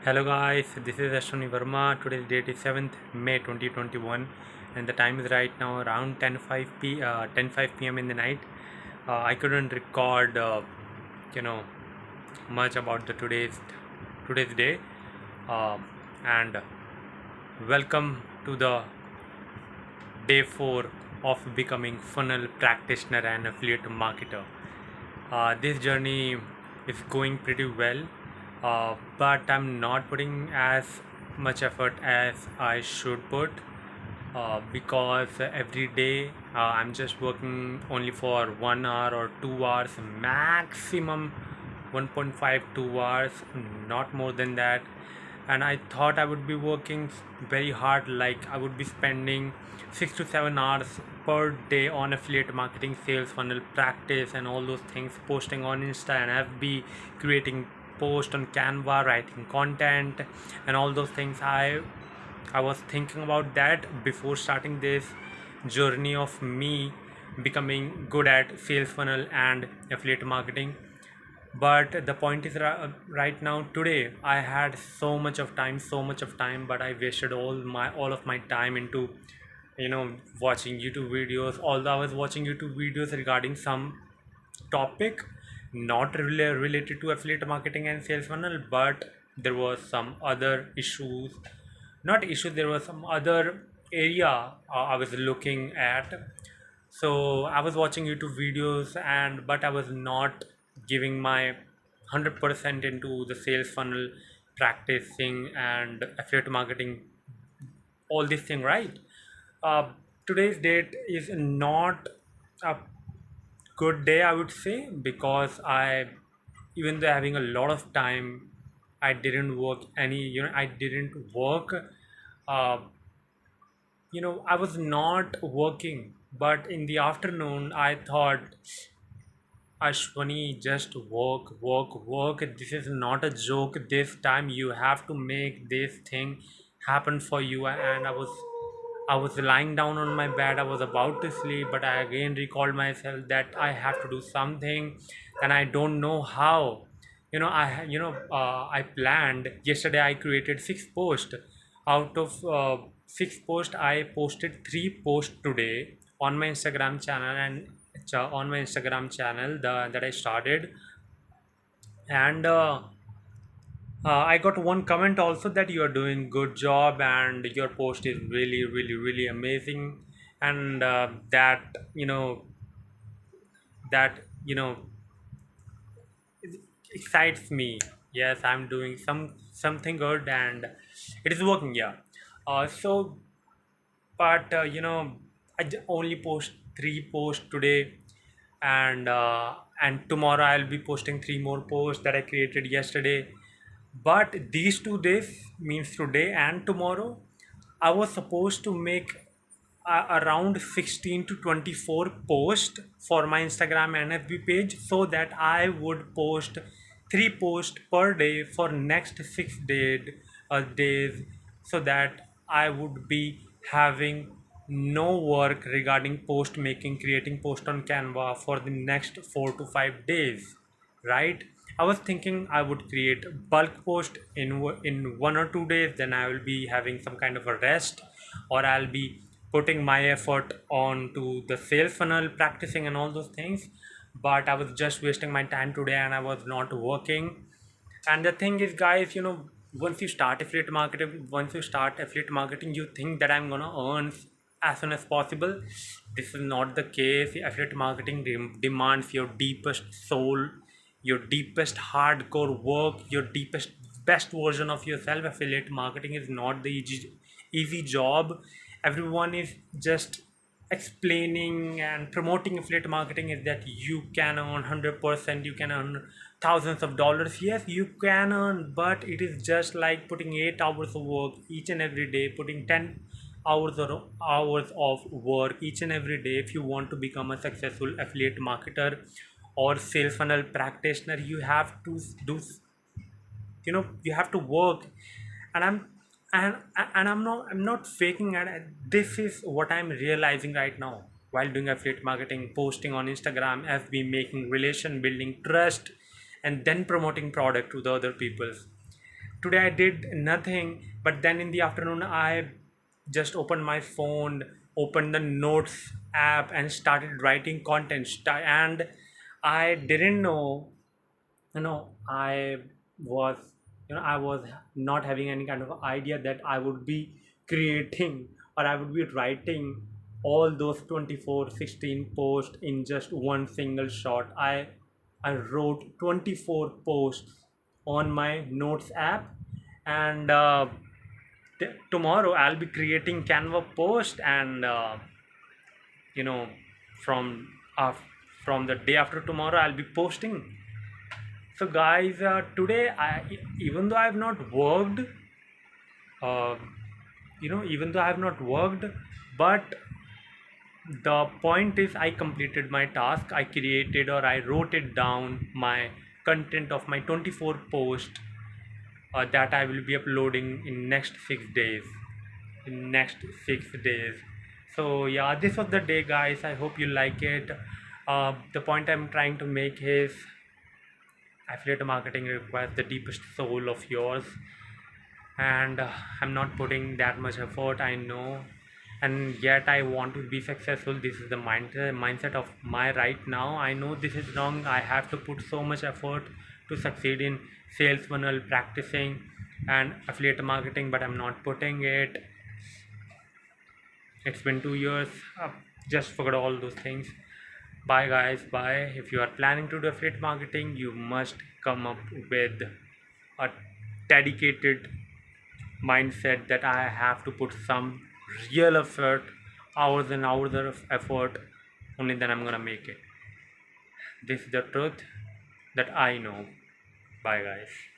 Hello guys, this is Ashwini Verma. Today's date is 7th May 2021 and the time is right now around 10:05 p.m. in the night. I couldn't record you know much about the today's day. Uh, and welcome to the day 4 of becoming funnel practitioner and affiliate marketer. This journey is going pretty well, but I'm not putting as much effort as I should put because every day I'm just working only for 1 hour or 2 hours, maximum 1.5 2 hours, not more than that. And I thought I would be working very hard, like I would be spending 6 to 7 hours per day on affiliate marketing, sales funnel practice, and all those things, posting on Insta and FB, creating post on Canva, writing content, and all those things. I was thinking about that before starting this journey of me becoming good at sales funnel and affiliate marketing. But the point is, right now today I had so much of time, but I wasted all of my time into watching YouTube videos. Although I was watching YouTube videos regarding some topic not really related to affiliate marketing and sales funnel, but there was some other issues, not issues, there was some other area I was looking at. So I was watching YouTube videos, and but I was not giving my 100% into the sales funnel practicing and affiliate marketing, all this thing, right? uh, Today's date is not a good day, I would say, because I, even though having a lot of time, I didn't work any, I didn't work. uh, I was not working, but in the afternoon I thought, Ashwani, just work, work, work. This is not a joke. This time you have to make this thing happen for you. And I was lying down on my bed. I was about to sleep, but I again recalled myself that I have to do something, and I don't know how. I planned yesterday. I created 6 posts. Out of 6 posts, I posted 3 posts today on my Instagram channel, and that I started. And I got one comment also that you are doing good job and your post is really, really, really amazing. And that excites me. Yes, I'm doing something good, and it is working. Yeah. So, but only post 3 posts today, and tomorrow I'll be posting 3 more posts that I created yesterday. But these 2 days, means today and tomorrow, I was supposed to make around 16 to 24 posts for my Instagram and FB page, so that I would post 3 posts per day for next 6 days, so that I would be having no work regarding post making, creating post on Canva for the next 4 to 5 days, right? I was thinking I would create bulk post in 1 or 2 days, then I will be having some kind of a rest, or I'll be putting my effort on to the sales funnel practicing and all those things. But I was just wasting my time today, and I was not working. And the thing is, guys, once you start affiliate marketing, you think that I'm gonna earn as soon as possible. This is not the case. Affiliate marketing demands your deepest soul, your deepest hardcore work, your deepest best version of yourself. Affiliate marketing is not the easy job. Everyone is just explaining and promoting affiliate marketing is that you can earn 100%, you can earn thousands of dollars. Yes, you can earn, but it is just like putting 8 hours of work each and every day, putting 10 hours of work each and every day. If you want to become a successful affiliate marketer or sales funnel practitioner, you have to do, you have to work. And I'm not faking it. This is what I'm realizing right now while doing affiliate marketing, posting on Instagram, FB, making relation, building trust, and then promoting product to the other peoples. today I did nothing, but then in the afternoon I just opened my phone, opened the notes app, and started writing content. And I didn't know, I was, I was not having any kind of idea that I would be creating or I would be writing all those 24/16 posts in just one single shot. I wrote 24 posts on my notes app, and tomorrow I'll be creating Canva post, and you know from uh, from the day after tomorrow I'll be posting. So guys, today even though I have not worked, uh, even though I have not worked, but the point is I completed my task. I created, or I wrote it down, my content of my 24 post that I will be uploading in next 6 days. In next 6 days. So yeah, this was the day, guys. I hope you like it. The point I'm trying to make is affiliate marketing requires the deepest soul of yours, and I'm not putting that much effort, I know, and yet I want to be successful. This is the mindset of my right now. I know this is wrong. I have to put so much effort to succeed in sales funnel, practicing, and affiliate marketing, but I'm not putting it. It's been 2 years. Just forget all those things. Bye guys, bye. If you are planning to do affiliate marketing, you must come up with a dedicated mindset that I have to put some real effort, hours and hours of effort. Only then I'm gonna make it. This is the truth that I know. Bye guys.